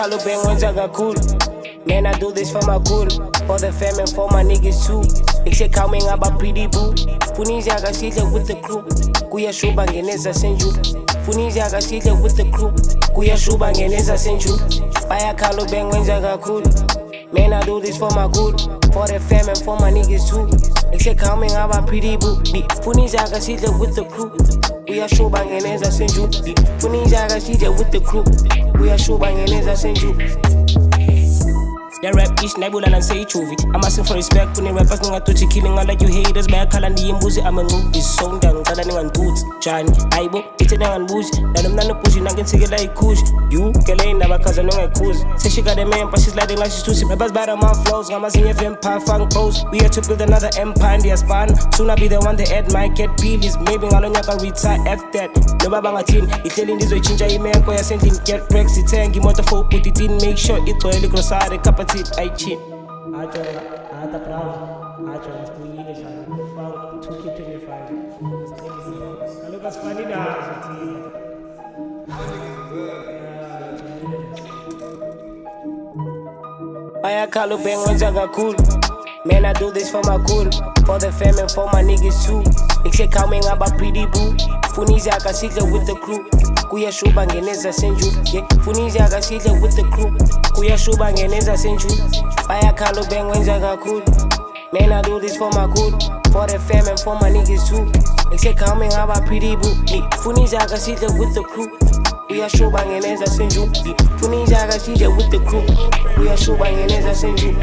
Makhulu bengonza kakhulu. Man, I do this for my good, for the fam and for my niggas too. Isekhawume ngaba pretty boo. Funisa kasidle with the crew. Kuyashuba ngeneza senju. Funisa kasidle with the crew. Kuyashuba ngeneza senju. Makhulu bengonza kakhulu. Man, I do this for my good, for the fam and for my niggas too. Isekhawume ngaba pretty boo. Funisa kasidle with the crew. Kuyashuba ngeneza senju. Funisa kasidle with the crew. Kuyashuba ngeneza senju. They rap ish nabula and say chuvi. I'm asking for respect when they rappers nigga killing all like you haters. Bayakhala ndiyimbuzi I'm a movie song down ngicala ninganduthi Johnny hayibo ithe ningandibuzi nalo mna nopushi nangensikela ikushi you gele indaba khaza nongekhuzi seshika the man but she's like like she's too rappers bad on my flows ngamazinye vampire funk pose we have to build another empire in the span soon I'll be the one that add my get billies maybe ngalo nyaka retire F that no baba ngathini ihleli ndizoyichinja imeko yasendlini get breaks ithenga imoto for put it in make sure igcwele grocery kapati I cheat. Acho, ata bravo. Acho, nasibuyile sana. Funk 2K25. Kaloku asifani nazo thina. Makhulu bengonza kakhulu. Man, I do this for my good, for the fam and for my niggas too. Isekhawume ngaba pretty boo. Funisa kasidle with the crew. Kuyashuba ngeneza senju. Funisa kasidle with the crew. Kuyashuba ngeneza senju. Makhulu bengonza kakhulu. Man, I do this for my good, for the fam and for my niggas too. Isekhawume ngaba pretty boo. Funisa kasidle with the crew. Kuyashuba ngeneza senju. Funisa kasidle with the crew. Kuyashuba ngeneza senju.